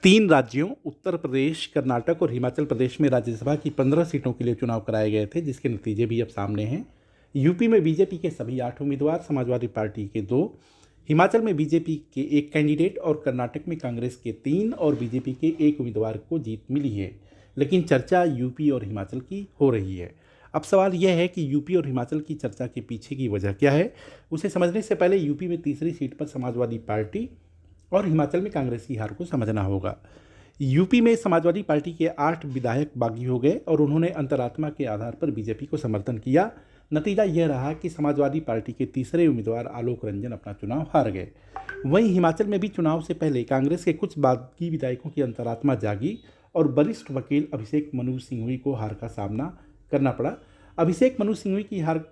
तीन राज्यों उत्तर प्रदेश, कर्नाटक और हिमाचल प्रदेश में राज्यसभा की 15 सीटों के लिए चुनाव कराए गए थे, जिसके नतीजे भी अब सामने हैं। यूपी में बीजेपी के सभी 8 उम्मीदवार, समाजवादी पार्टी के 2, हिमाचल में बीजेपी के 1 कैंडिडेट और कर्नाटक में कांग्रेस के 3 और बीजेपी के 1 उम्मीदवार को जीत मिली है। लेकिन चर्चा यूपी और हिमाचल की हो रही है। अब सवाल यह है कि यूपी और हिमाचल की चर्चा के पीछे की वजह क्या है। उसे समझने से पहले यूपी में तीसरी सीट पर समाजवादी पार्टी और हिमाचल में कांग्रेस की हार को समझना होगा। यूपी में समाजवादी पार्टी के 8 विधायक बागी हो गए और उन्होंने अंतरात्मा के आधार पर बीजेपी को समर्थन किया। नतीजा यह रहा कि समाजवादी पार्टी के तीसरे उम्मीदवार आलोक रंजन अपना चुनाव हार गए। वहीं हिमाचल में भी चुनाव से पहले कांग्रेस के कुछ बागी विधायकों की अंतरात्मा जागी और वरिष्ठ वकील अभिषेक मनु सिंघवी को हार का सामना करना पड़ा। अभिषेक मनु सिंघवी की हार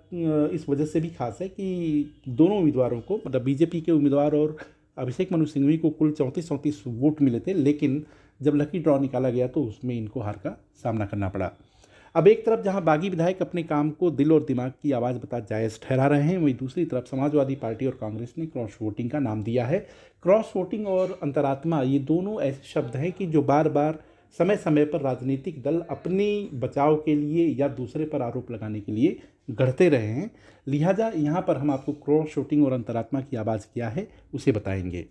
इस वजह से भी खास है कि दोनों उम्मीदवारों को, मतलब बीजेपी के उम्मीदवार और अभिषेक मनु सिंघवी को कुल 34 वोट मिले थे, लेकिन जब लकी ड्रॉ निकाला गया तो उसमें इनको हार का सामना करना पड़ा। अब एक तरफ जहां बागी विधायक अपने काम को दिल और दिमाग की आवाज़ बता जायज़ ठहरा रहे हैं, वहीं दूसरी तरफ समाजवादी पार्टी और कांग्रेस ने क्रॉस वोटिंग का नाम दिया है। क्रॉस वोटिंग और अंतरात्मा, ये दोनों ऐसे शब्द हैं कि जो बार बार समय समय पर राजनीतिक दल अपनी बचाव के लिए या दूसरे पर आरोप लगाने के लिए गढ़ते रहे हैं। लिहाजा यहाँ पर हम आपको क्रॉस वोटिंग और अंतरात्मा की आवाज़ क्या है उसे बताएंगे।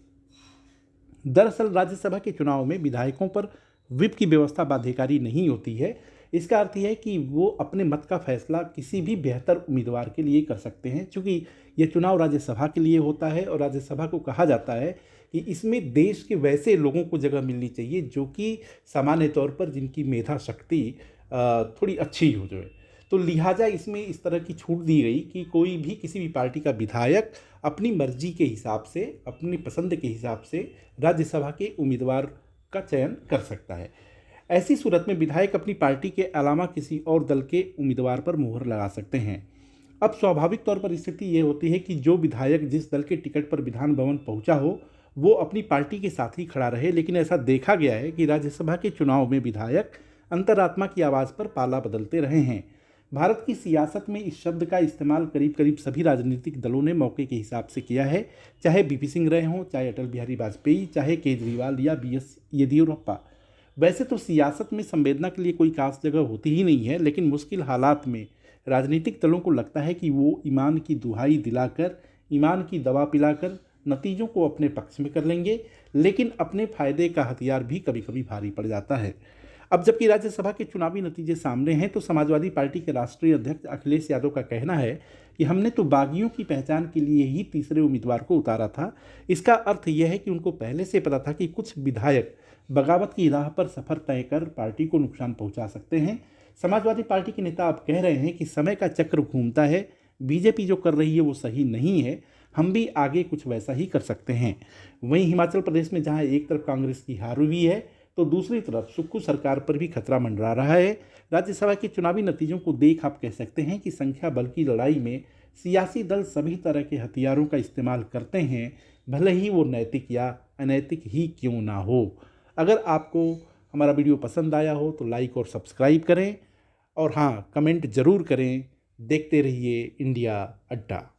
दरअसल राज्यसभा के चुनाव में विधायकों पर व्हिप की व्यवस्था बाध्यकारी नहीं होती है। इसका अर्थ यह है कि वो अपने मत का फैसला किसी भी बेहतर उम्मीदवार के लिए कर सकते हैं। चूँकि यह चुनाव राज्यसभा के लिए होता है और राज्यसभा को कहा जाता है कि इसमें देश के वैसे लोगों को जगह मिलनी चाहिए जो कि सामान्य तौर पर जिनकी मेधा शक्ति थोड़ी अच्छी हो जाए। तो लिहाजा इसमें इस तरह की छूट दी गई कि कोई भी किसी भी पार्टी का विधायक अपनी मर्जी के हिसाब से, अपनी पसंद के हिसाब से राज्यसभा के उम्मीदवार का चयन कर सकता है। ऐसी सूरत में विधायक अपनी पार्टी के अलावा किसी और दल के उम्मीदवार पर मुहर लगा सकते हैं। अब स्वाभाविक तौर पर स्थिति ये होती है कि जो विधायक जिस दल के टिकट पर विधान भवन पहुंचा हो वो अपनी पार्टी के साथ ही खड़ा रहे। लेकिन ऐसा देखा गया है कि राज्यसभा के चुनाव में विधायक अंतरात्मा की आवाज़ पर पाला बदलते रहे हैं। भारत की सियासत में इस शब्द का इस्तेमाल करीब करीब सभी राजनीतिक दलों ने मौके के हिसाब से किया है, चाहे बीपी सिंह रहे हों, चाहे अटल बिहारी वाजपेयी, चाहे केजरीवाल या बीएस येदियुरप्पा। वैसे तो सियासत में संवेदना के लिए कोई खास जगह होती ही नहीं है, लेकिन मुश्किल हालात में राजनीतिक दलों को लगता है कि वो ईमान की दुहाई दिलाकर, ईमान की दवा पिलाकर नतीजों को अपने पक्ष में कर लेंगे, लेकिन अपने फायदे का हथियार भी कभी कभी भारी पड़ जाता है। अब जबकि राज्यसभा के चुनावी नतीजे सामने हैं तो समाजवादी पार्टी के राष्ट्रीय अध्यक्ष अखिलेश यादव का कहना है कि हमने तो बागियों की पहचान के लिए ही तीसरे उम्मीदवार को उतारा था। इसका अर्थ यह है कि उनको पहले से पता था कि कुछ विधायक बगावत की राह पर सफर तय कर पार्टी को नुकसान पहुंचा सकते हैं। समाजवादी पार्टी के नेता अब कह रहे हैं कि समय का चक्र घूमता है, बीजेपी जो कर रही है वो सही नहीं है, हम भी आगे कुछ वैसा ही कर सकते हैं। वहीं हिमाचल प्रदेश में जहां एक तरफ कांग्रेस की हार हुई है तो दूसरी तरफ सुक्खू सरकार पर भी खतरा मंडरा रहा है। राज्यसभा के चुनावी नतीजों को देख आप कह सकते हैं कि संख्या बल की लड़ाई में सियासी दल सभी तरह के हथियारों का इस्तेमाल करते हैं, भले ही वो नैतिक या अनैतिक ही क्यों ना हो। अगर आपको हमारा वीडियो पसंद आया हो तो लाइक और सब्सक्राइब करें और हाँ, कमेंट ज़रूर करें। देखते रहिए इंडिया अड्डा।